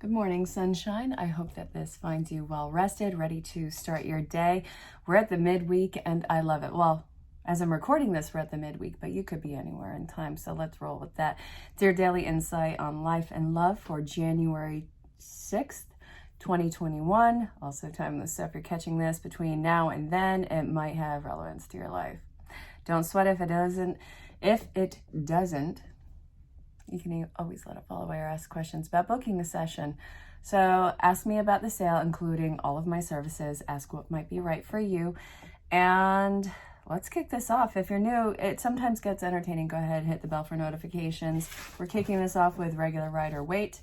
Good morning, sunshine. I hope that this finds you well rested, ready to start your day. We're at the midweek and I love it. Well, as I'm recording this, we're at the midweek, but you could be anywhere in time, so let's roll with that. It's your daily insight on life and love for January 6th, 2021. Also, time the stuff you're catching this between now and then, it might have relevance to your life. Don't sweat if it doesn't. If it doesn't, you can always let it fall away or ask questions about booking a session. So ask me about the sale, including all of my services. Ask what might be right for you. And let's kick this off. If you're new, it sometimes gets entertaining. Go ahead and hit the bell for notifications. We're kicking this off with regular rider weight.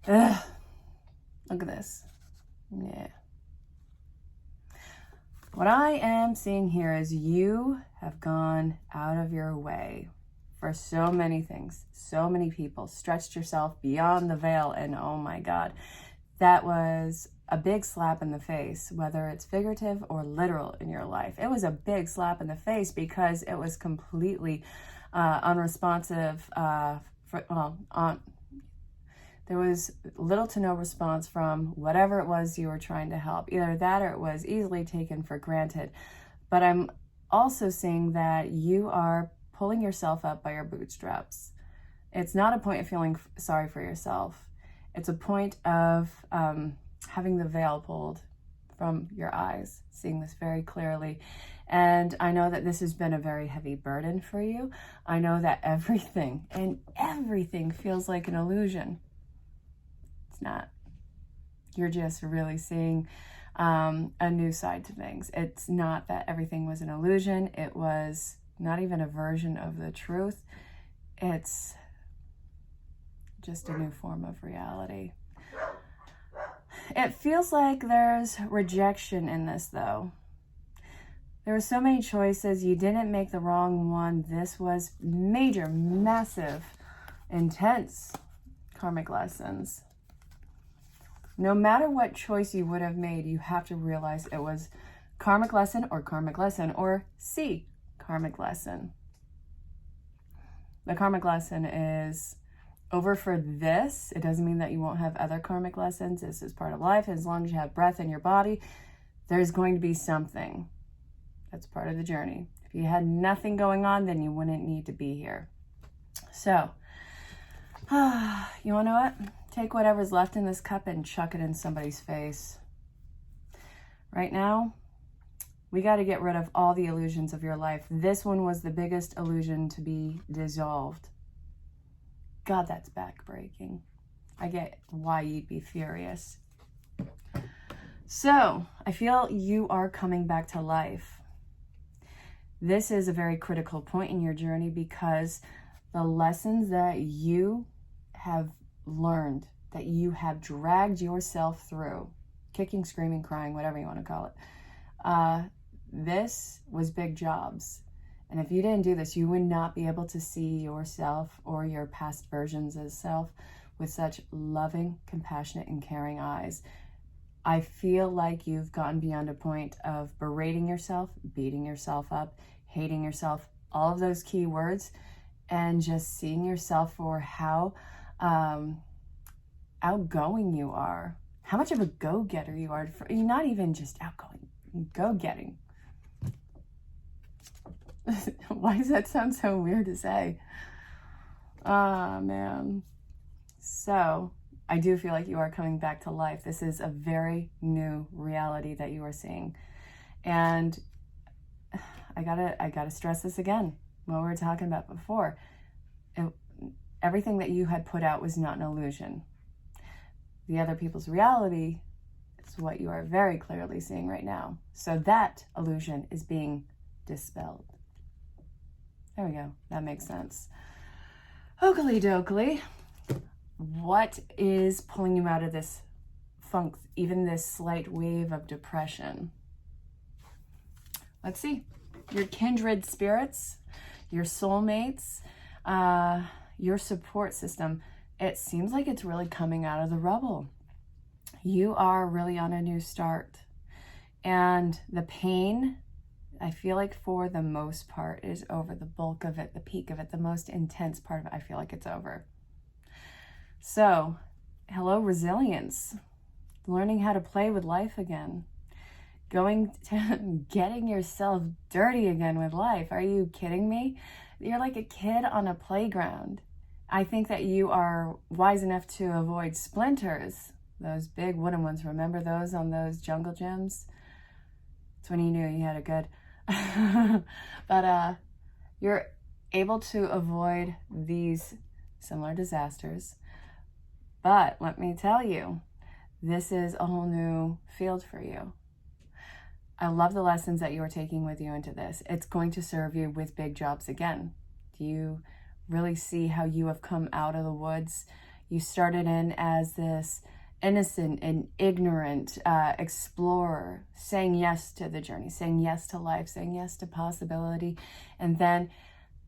Ugh. Look at this. Yeah. What I am seeing here is you have gone out of your way for so many things, so many people, stretched yourself beyond the veil, and oh my God, that was a big slap in the face, whether it's figurative or literal in your life. It was a big slap in the face because it was completely unresponsive. There was little to no response from whatever it was you were trying to help. Either that or it was easily taken for granted. But I'm also seeing that you are pulling yourself up by your bootstraps. It's not a point of feeling sorry for yourself. It's a point of having the veil pulled from your eyes, seeing this very clearly. And I know that this has been a very heavy burden for you. I know that everything feels like an illusion. It's not. You're just really seeing a new side to things. It's not that everything was an illusion. It was not even a version of the truth. It's just a new form of reality. It feels like there's rejection in this, though. There were so many choices. You didn't make the wrong one. This was major, massive, intense karmic lessons. No matter what choice you would have made, you have to realize it was karmic lesson, or C, karmic lesson. The karmic lesson is over for this. It doesn't mean that you won't have other karmic lessons. This is part of life. As long as you have breath in your body, there's going to be something. That's part of the journey. If you had nothing going on, then you wouldn't need to be here. So, you want to know what? Take whatever's left in this cup and chuck it in somebody's face. Right now, we got to get rid of all the illusions of your life. This one was the biggest illusion to be dissolved. God, that's backbreaking. I get why you'd be furious. So, I feel you are coming back to life. This is a very critical point in your journey because the lessons that you have learned, that you have dragged yourself through, kicking, screaming, crying, whatever you want to call it, this was big jobs. And if you didn't do this, you would not be able to see yourself or your past versions of self with such loving, compassionate, and caring eyes. I feel like you've gotten beyond a point of berating yourself, beating yourself up, hating yourself, all of those key words, and just seeing yourself for how outgoing you are, how much of a go-getter you are. You're not even just outgoing, go-getting. Why does that sound so weird to say? Man. So I do feel like you are coming back to life. This is a very new reality that you are seeing. And I gotta stress this again. What we were talking about before. Everything that you had put out was not an illusion. The other people's reality is what you are very clearly seeing right now. So that illusion is being dispelled. There we go. That makes sense. Oakley dokley. What is pulling you out of this funk, even this slight wave of depression? Let's see. Your kindred spirits, your soulmates, your support system. It seems like it's really coming out of the rubble. You are really on a new start. And the pain, I feel like for the most part, is over. The bulk of it, the peak of it, the most intense part of it, I feel like it's over. So hello, resilience. Learning how to play with life again. Going to getting yourself dirty again with life. Are you kidding me? You're like a kid on a playground. I think that you are wise enough to avoid splinters, those big wooden ones. Remember those on those jungle gyms? It's when you knew you had a good. But you're able to avoid these similar disasters. But let me tell you, this is a whole new field for you. I love the lessons that you're taking with you into this. It's going to serve you with big jobs again. Do you really see how you have come out of the woods? You started in as this innocent and ignorant explorer, saying yes to the journey, saying yes to life, saying yes to possibility. And then,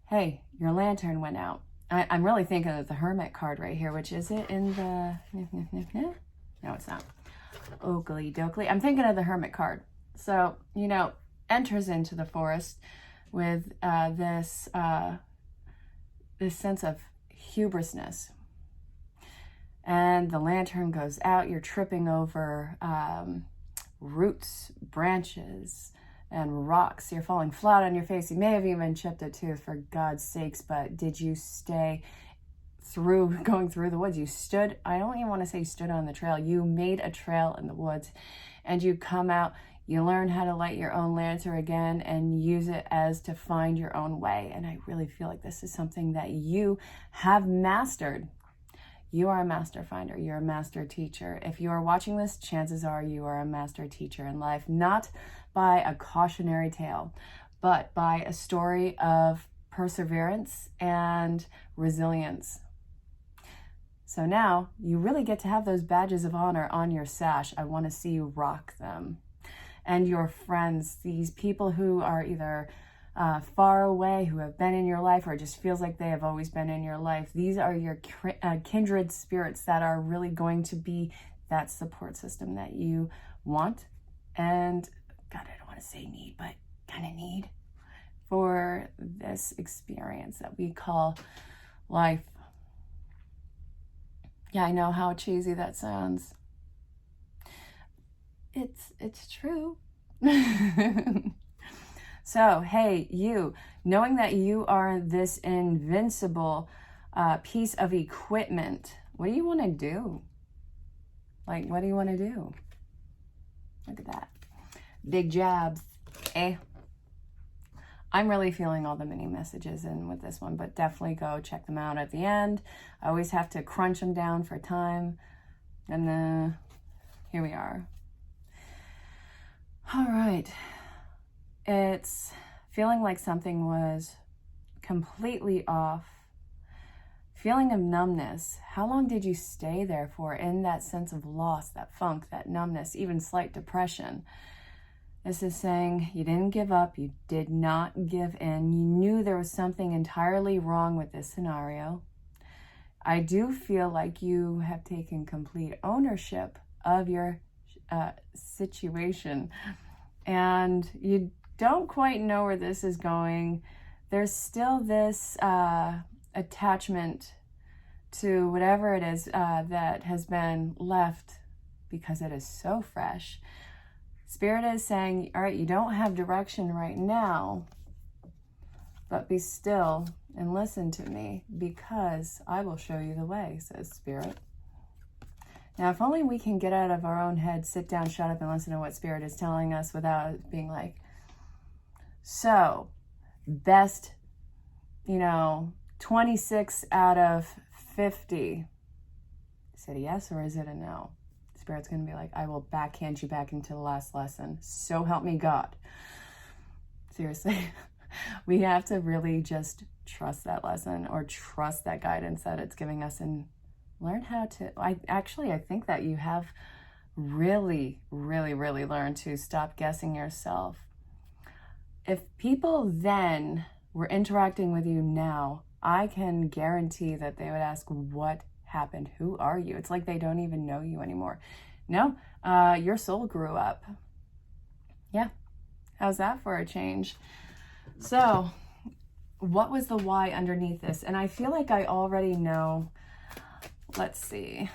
hey, your lantern went out. I'm really thinking of the Hermit card right here, which is it in the... No, it's not. Oakley dokley. I'm thinking of the Hermit card. So, you know, enters into the forest with this sense of hubrisness. And the lantern goes out. You're tripping over roots, branches, and rocks. You're falling flat on your face. You may have even chipped a tooth, for God's sakes, but did you stay through, going through the woods? You stood, I don't even want to say stood on the trail. You made a trail in the woods, and you come out. You learn how to light your own lantern again and use it as to find your own way. And I really feel like this is something that you have mastered. You are a master finder. You're a master teacher. If you are watching this, chances are you are a master teacher in life, not by a cautionary tale, but by a story of perseverance and resilience. So now you really get to have those badges of honor on your sash. I want to see you rock them. And your friends, these people who are either far away, who have been in your life, or it just feels like they have always been in your life. These are your kindred spirits that are really going to be that support system that you want. And God, I don't want to say need, but kind of need for this experience that we call life. Yeah, I know how cheesy that sounds. It's true. So, hey, you, knowing that you are this invincible piece of equipment, what do you want to do? Like, what do you want to do? Look at that. Big jabs, eh? I'm really feeling all the mini messages in with this one, but definitely go check them out at the end. I always have to crunch them down for time. And then here we are. All right. It's feeling like something was completely off. Feeling of numbness. How long did you stay there for in that sense of loss, that funk, that numbness, even slight depression? This is saying you didn't give up. You did not give in. You knew there was something entirely wrong with this scenario. I do feel like you have taken complete ownership of your situation, and you don't quite know where this is going. There's still this attachment to whatever it is that has been left because it is so fresh. Spirit is saying, all right, you don't have direction right now, but be still and listen to me, because I will show you the way, says Spirit. Now, if only we can get out of our own head, sit down, shut up, and listen to what Spirit is telling us without being like, so, best, 26 out of 50. Is it a yes or is it a no? Spirit's going to be like, I will backhand you back into the last lesson. So help me God. Seriously. We have to really just trust that lesson, or trust that guidance that it's giving us, and learn how to, I think that you have really, really, really learned to stop guessing yourself. If people then were interacting with you now, I can guarantee that they would ask, what happened? Who are you? It's like they don't even know you anymore. No, your soul grew up. Yeah. How's that for a change? So, what was the why underneath this? And I feel like I already know. Let's see.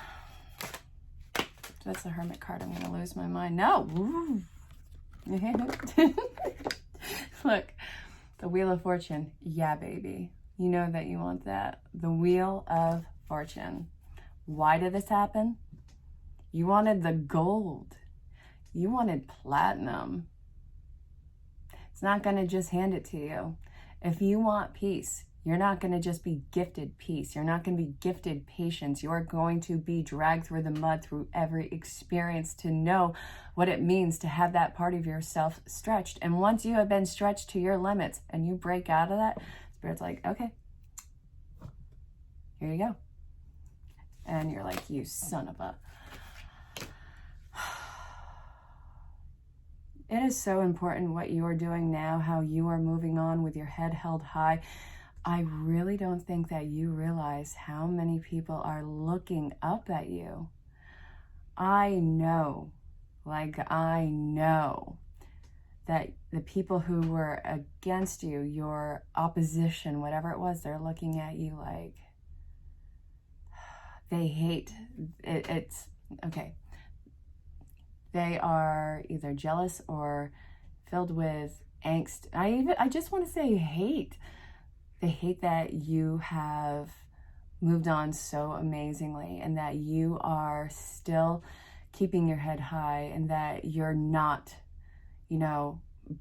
that's a Hermit card, I'm gonna lose my mind. No. Look, the Wheel of Fortune. Yeah, baby. You know that you want that. The Wheel of Fortune. Why did this happen? You wanted the gold. You wanted platinum. It's not going to just hand it to you. If you want peace, you're not going to just be gifted peace. You're not going to be gifted patience. You're going to be dragged through the mud, through every experience, to know what it means to have that part of yourself stretched. And once you have been stretched to your limits and you break out of that, Spirit's like, okay, here you go. And you're like, you son of a... It is so important what you are doing now, how you are moving on with your head held high. I really don't think that you realize how many people are looking up at you. I know that the people who were against you, your opposition, whatever it was, they're looking at you like they hate it. It's okay. They are either jealous or filled with angst. I just want to say hate. They hate that you have moved on so amazingly and that you are still keeping your head high and that you're not,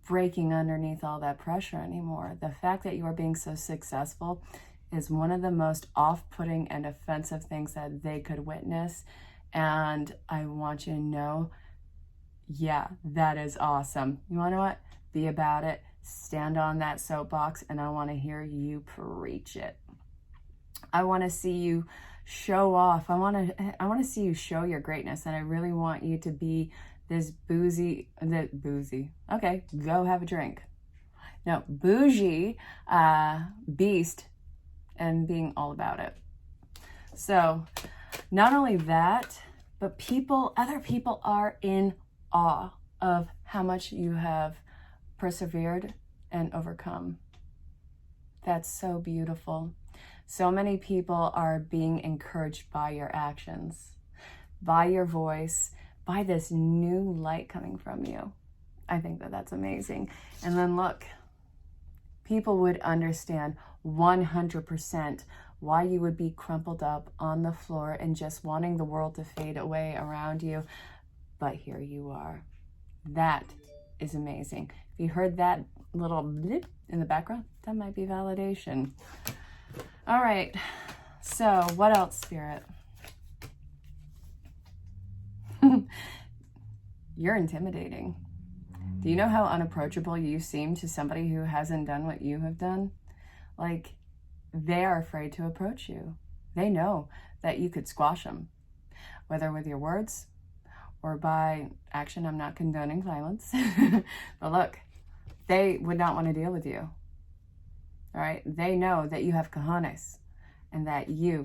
breaking underneath all that pressure anymore. The fact that you are being so successful is one of the most off-putting and offensive things that they could witness. And I want you to know, yeah, that is awesome. You want to know what? Be about it. Stand on that soapbox, and I want to hear you preach it. I want to see you show off. I want to see you show your greatness, and I really want you to be this boozy. Okay, go have a drink. No, bougie beast, and being all about it. So, not only that, but other people are in awe of how much you have persevered and overcome. That's so beautiful. So many people are being encouraged by your actions, by your voice, by this new light coming from you. I think that that's amazing. And then look, people would understand 100% why you would be crumpled up on the floor and just wanting the world to fade away around you. But here you are. That is amazing. If you heard that little blip in the background, that might be validation. All right. So what else, Spirit? You're intimidating. Do you know how unapproachable you seem to somebody who hasn't done what you have done? Like, they are afraid to approach you. They know that you could squash them, whether with your words or by action. I'm not condoning violence. But look, they would not want to deal with you. All right? They know that you have cojones and that you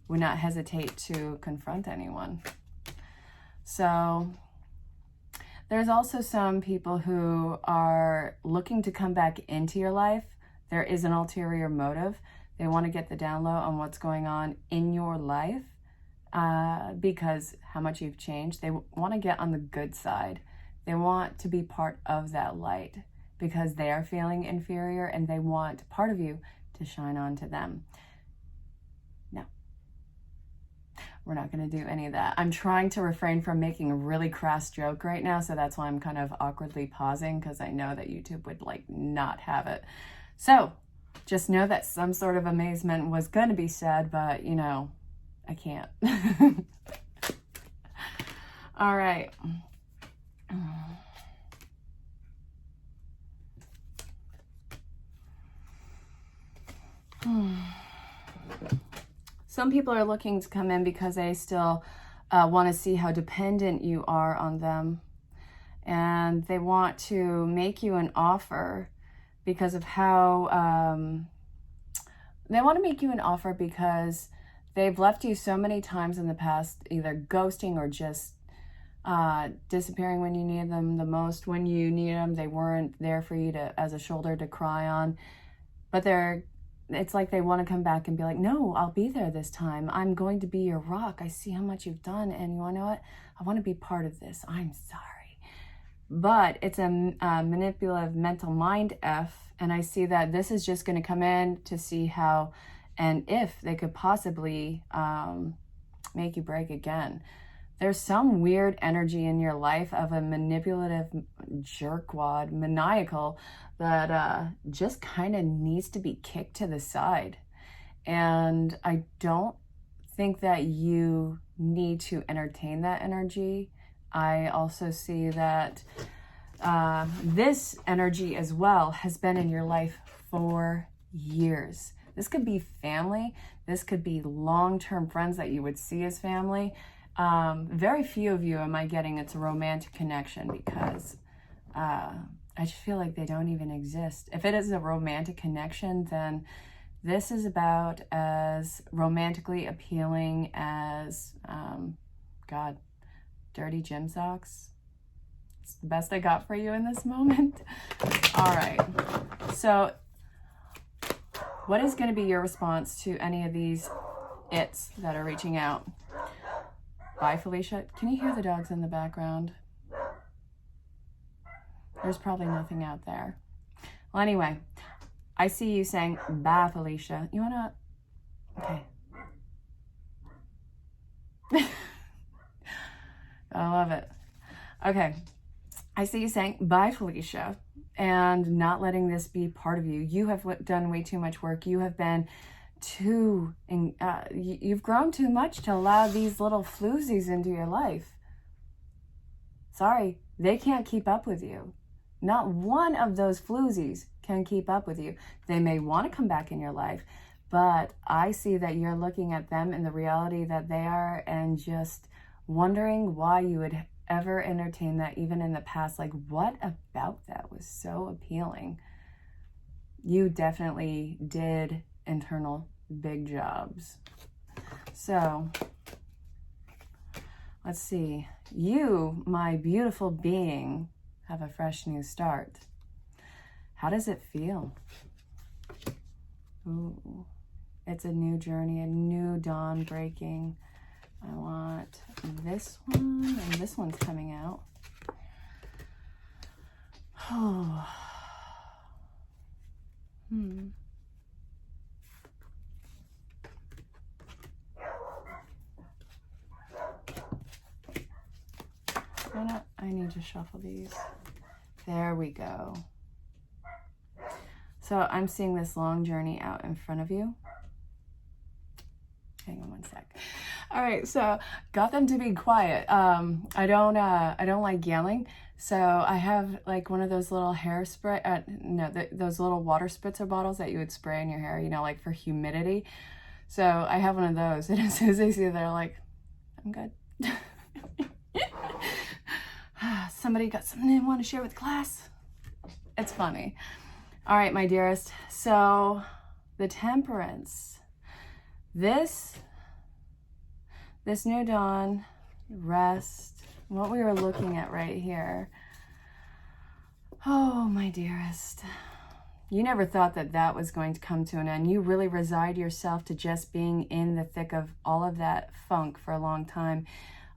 would not hesitate to confront anyone. So there's also some people who are looking to come back into your life. There is an ulterior motive. They want to get the down low on what's going on in your life because how much you've changed. They want to get on the good side. They want to be part of that light because they are feeling inferior and they want part of you to shine on to them. No, we're not going to do any of that. I'm trying to refrain from making a really crass joke right now, so that's why I'm kind of awkwardly pausing because I know that YouTube would not have it. So just know that some sort of amazement was going to be said, but I can't. All right. Some people are looking to come in because they still want to see how dependent you are on them. And they want to make you an offer because of how... they want to make you an offer because they've left you so many times in the past, either ghosting or just disappearing when you need them the most. When you need them, they weren't there for you as a shoulder to cry on. But it's like they want to come back and be like, no, I'll be there this time. I'm going to be your rock. I see how much you've done, and you want to know what? I want to be part of this. I'm sorry. But it's a manipulative mental mind F, and I see that this is just going to come in to see how and if they could possibly make you break again. There's some weird energy in your life of a manipulative jerkwad, maniacal, that just kind of needs to be kicked to the side. And I don't think that you need to entertain that energy. I also see that this energy as well has been in your life for years. This could be family. This could be long-term friends that you would see as family. Very few of you am I getting it's a romantic connection, because I just feel like they don't even exist. If it is a romantic connection, then this is about as romantically appealing as, God, dirty gym socks. It's the best I got for you in this moment. All right. So what is going to be your response to any of these its that are reaching out? Bye, Felicia. Can you hear the dogs in the background? There's probably nothing out there. Well, anyway, I see you saying, bye, Felicia. You want to? Okay. I love it. Okay. I see you saying, bye, Felicia, and not letting this be part of you. You have done way too much work. You have been you've grown too much to allow these little floozies into your life. Sorry, they can't keep up with you. Not one of those floozies can keep up with you. They may want to come back in your life, but I see that you're looking at them in the reality that they are and just wondering why you would ever entertain that even in the past. Like, what about that was so appealing? You definitely did internal big jobs. So let's see. You, my beautiful being, have a fresh new start. How does it feel? Ooh, it's a new journey, a new dawn breaking. I want this one, and this one's coming out. Oh. I need to shuffle these. There we go. So I'm seeing this long journey out in front of you. Hang on one sec. All right, so got them to be quiet. I don't like yelling, so I have like one of those little hairspray. Those little water spritzer bottles that you would spray in your hair, you know, like for humidity. So I have one of those, and as soon as they see it, they're like, "I'm good." Somebody got something they want to share with class. It's funny. All right, my dearest. So the Temperance. This new dawn, rest, what we were looking at right here. Oh, my dearest. You never thought that that was going to come to an end. You really resigned yourself to just being in the thick of all of that funk for a long time.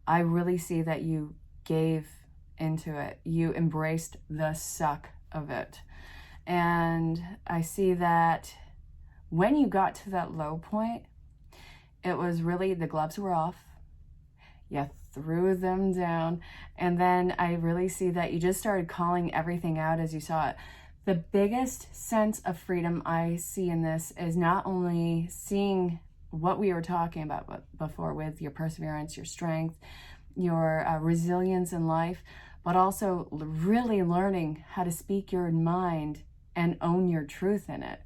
I really see that you gave into it. You embraced the suck of it. And I see that when you got to that low point, it was really, the gloves were off. You threw them down. And then I really see that you just started calling everything out as you saw it. The biggest sense of freedom I see in this is not only seeing what we were talking about before with your perseverance, your strength, your resilience in life, but also really learning how to speak your mind and own your truth in it.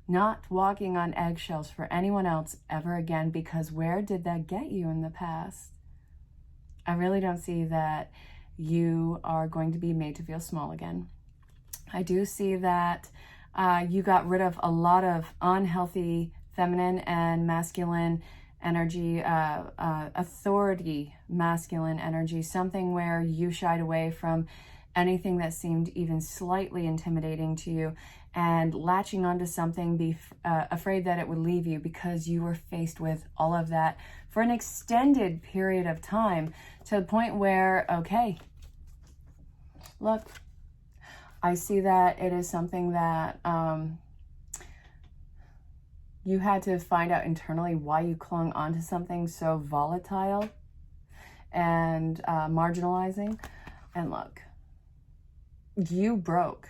Not walking on eggshells for anyone else ever again, because where did that get you in the past? I really don't see that you are going to be made to feel small again. I do see that you got rid of a lot of unhealthy feminine and masculine energy, authority masculine energy, something where you shied away from anything that seemed even slightly intimidating to you. and latching onto something, afraid that it would leave you because you were faced with all of that for an extended period of time, to the point where, okay, look, I see that it is something that you had to find out internally why you clung onto something so volatile and marginalizing. And look, you broke.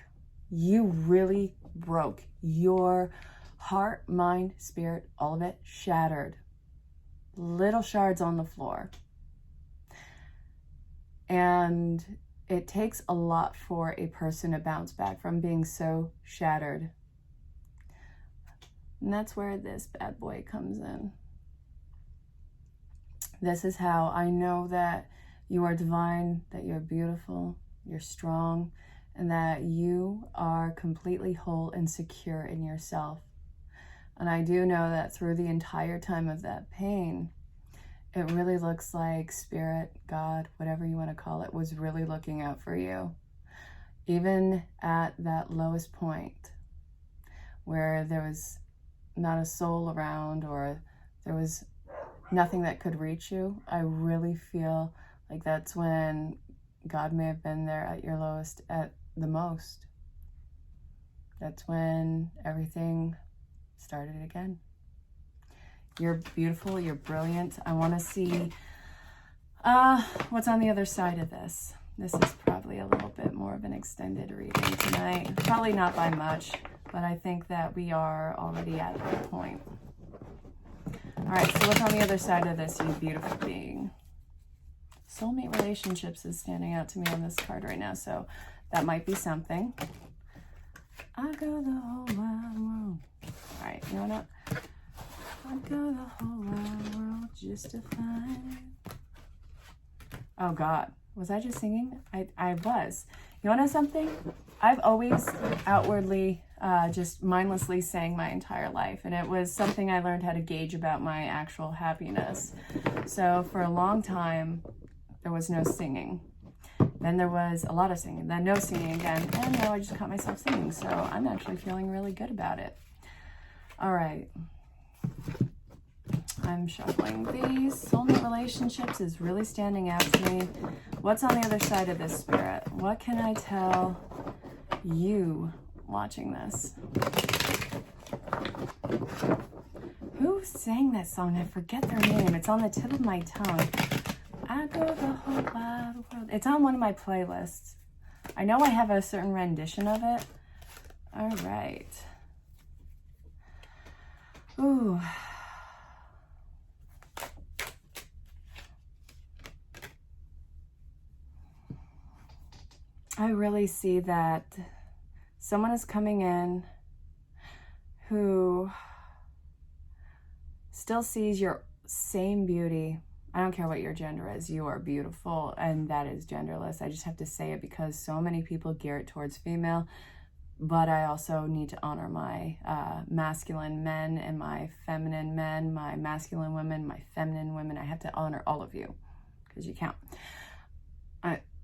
You really broke. Your heart, mind, spirit, all of it shattered. Little shards on the floor. And it takes a lot for a person to bounce back from being so shattered. And that's where this bad boy comes in. This is how I know that you are divine, that you're beautiful, you're strong, and that you are completely whole and secure in yourself. And I do know that through the entire time of that pain, it really looks like Spirit, God, whatever you want to call it, was really looking out for you. Even at that lowest point, where there was not a soul around, or there was nothing that could reach you, I really feel like that's when God may have been there at your lowest, at the most. That's when everything started again. You're beautiful, you're brilliant. I want to see what's on the other side of this. This is probably a little bit more of an extended reading tonight. Probably not by much, but I think that we are already at that point. All right, so what's on the other side of this, you beautiful being? Soulmate relationships is standing out to me on this card right now, so that might be something. I go the whole wide world. All right, you know what? I'd go the whole wide world just to find. Oh God, was I just singing? I was. You wanna know something? I've always outwardly just mindlessly sang my entire life, and it was something I learned how to gauge about my actual happiness. So for a long time, there was no singing. Then there was a lot of singing, then no singing again, and now I just caught myself singing, so I'm actually feeling really good about it. All right. I'm shuffling these. Soulmate relationships is really standing out to me. What's on the other side of this, Spirit? What can I tell you watching this? Who sang that song? I forget their name. It's on the tip of my tongue. I go the whole wide world. It's on one of my playlists. I know I have a certain rendition of it. All right. Ooh. I really see that someone is coming in who still sees your same beauty. I don't care what your gender is, you are beautiful, and that is genderless. I just have to say it because so many people gear it towards female, but I also need to honor my masculine men and my feminine men, my masculine women, my feminine women. I have to honor all of you because you count.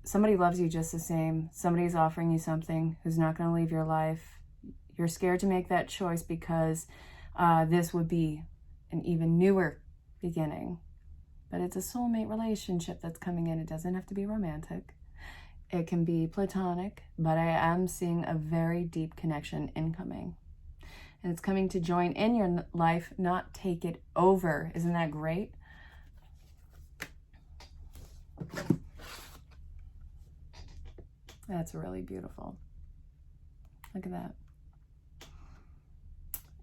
Somebody loves you just the same. Somebody's offering you something who's not going to leave your life. You're scared to make that choice because this would be an even newer beginning. But it's a soulmate relationship that's coming in. It doesn't have to be romantic. It can be platonic, but I am seeing a very deep connection incoming. And it's coming to join in your life, not take it over. Isn't that great? That's really beautiful. Look at that.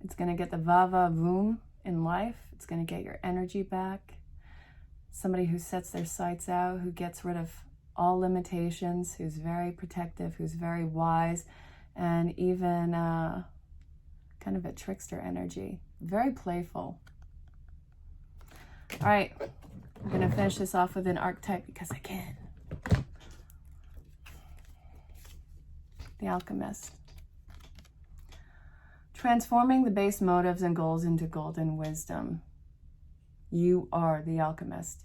It's going to get the va-va-voom in life. It's going to get your energy back. Somebody who sets their sights out, who gets rid of all limitations, who's very protective, who's very wise, and even kind of a trickster energy. Very playful. All right, I'm going to finish this off with an archetype because I can. The Alchemist. Transforming the base motives and goals into golden wisdom. You are the alchemist.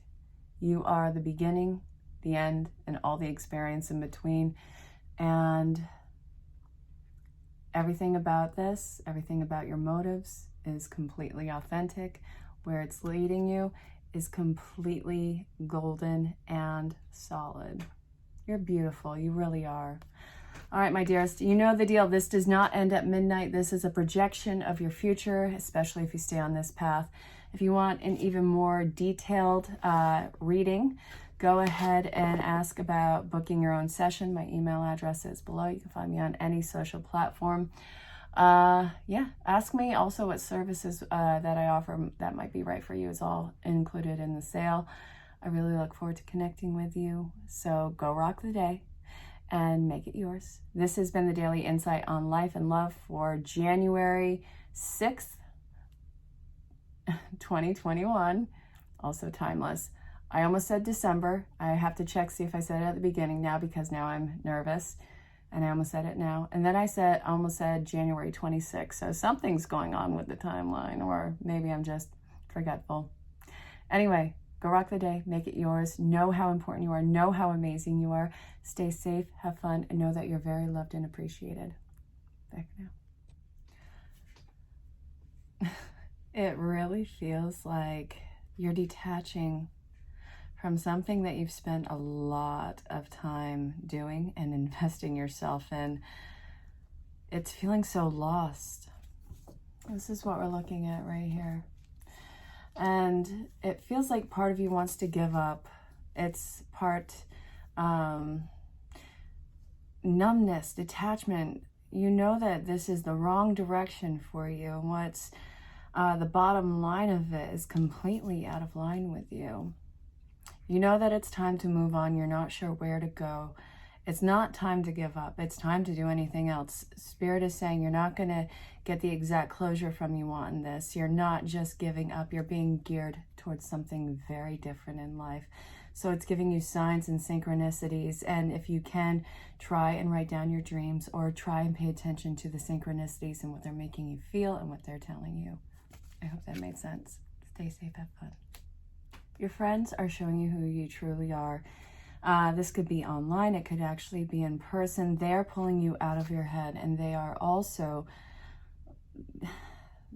You are the beginning, the end, and all the experience in between. And Everything about this, everything about your motives is completely authentic. Where it's leading you is completely golden and solid. You're beautiful. You really are. All right, my dearest, you know the deal. This does not end at midnight. This is a projection of your future, especially if you stay on this path. If you want an even more detailed reading, go ahead and ask about booking your own session. My email address is below. You can find me on any social platform. Yeah, ask me also what services that I offer that might be right for you is all included in the sale. I really look forward to connecting with you. So go rock the day and make it yours. This has been the Daily Insight on Life and Love for January 6th, 2021. Also timeless. I almost said December. I have to check, see if I said it at the beginning now, because now I'm nervous. And I almost said it now. And then I almost said January 26th. So something's going on with the timeline, or maybe I'm just forgetful. Anyway, go rock the day, make it yours. Know how important you are, know how amazing you are. Stay safe, have fun, and know that you're very loved and appreciated. Back now. It really feels like you're detaching from something that you've spent a lot of time doing and investing yourself in. It's feeling so lost. This is what we're looking at right here. And it feels like part of you wants to give up. It's part numbness, detachment. You know that this is the wrong direction for you. What's the bottom line of it is completely out of line with you. You know that it's time to move on. You're not sure where to go. It's not time to give up. It's time to do anything else. Spirit is saying you're not going to get the exact closure from you want in this. You're not just giving up. You're being geared towards something very different in life. So it's giving you signs and synchronicities. And if you can, try and write down your dreams, or try and pay attention to the synchronicities and what they're making you feel and what they're telling you. I hope that made sense. Stay safe, have fun. Your friends are showing you who you truly are. This could be online. It could actually be in person. They're pulling you out of your head, and they are also,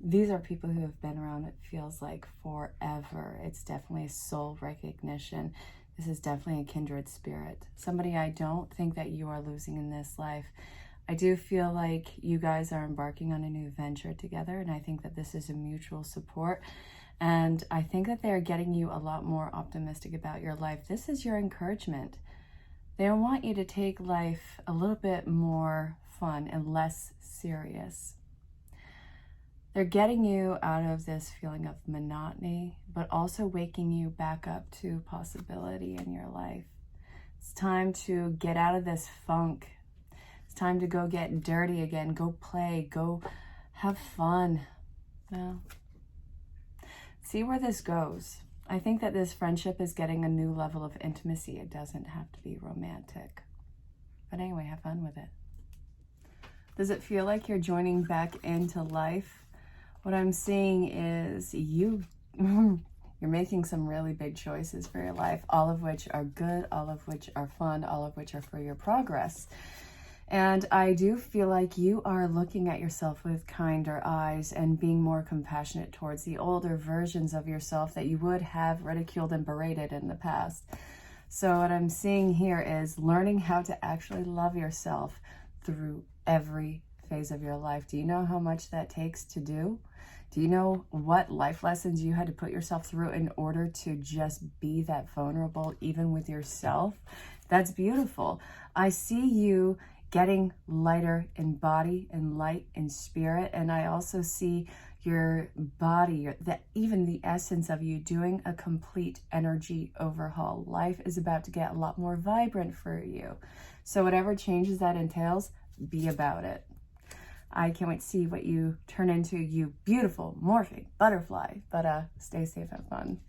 these are people who have been around, it feels like, forever. It's definitely a soul recognition. This is definitely a kindred spirit. Somebody I don't think that you are losing in this life. I do feel like you guys are embarking on a new venture together, and I think that this is a mutual support. And I think that they're getting you a lot more optimistic about your life. This is your encouragement. They want you to take life a little bit more fun and less serious. They're getting you out of this feeling of monotony, but also waking you back up to possibility in your life. It's time to get out of this funk. It's time to go get dirty again. Go play. Go have fun. No. See where this goes. I think that this friendship is getting a new level of intimacy. It doesn't have to be romantic. But anyway, have fun with it. Does it feel like you're joining back into life? What I'm seeing is you're making some really big choices for your life, all of which are good, all of which are fun, all of which are for your progress. And I do feel like you are looking at yourself with kinder eyes and being more compassionate towards the older versions of yourself that you would have ridiculed and berated in the past. So what I'm seeing here is learning how to actually love yourself through every phase of your life. Do you know how much that takes to do? Do you know what life lessons you had to put yourself through in order to just be that vulnerable, even with yourself? That's beautiful. I see you getting lighter in body and light in spirit. And I also see your body, even the essence of you doing a complete energy overhaul. Life is about to get a lot more vibrant for you. So whatever changes that entails, be about it. I can't wait to see what you turn into, you beautiful, morphing butterfly. But stay safe, have fun.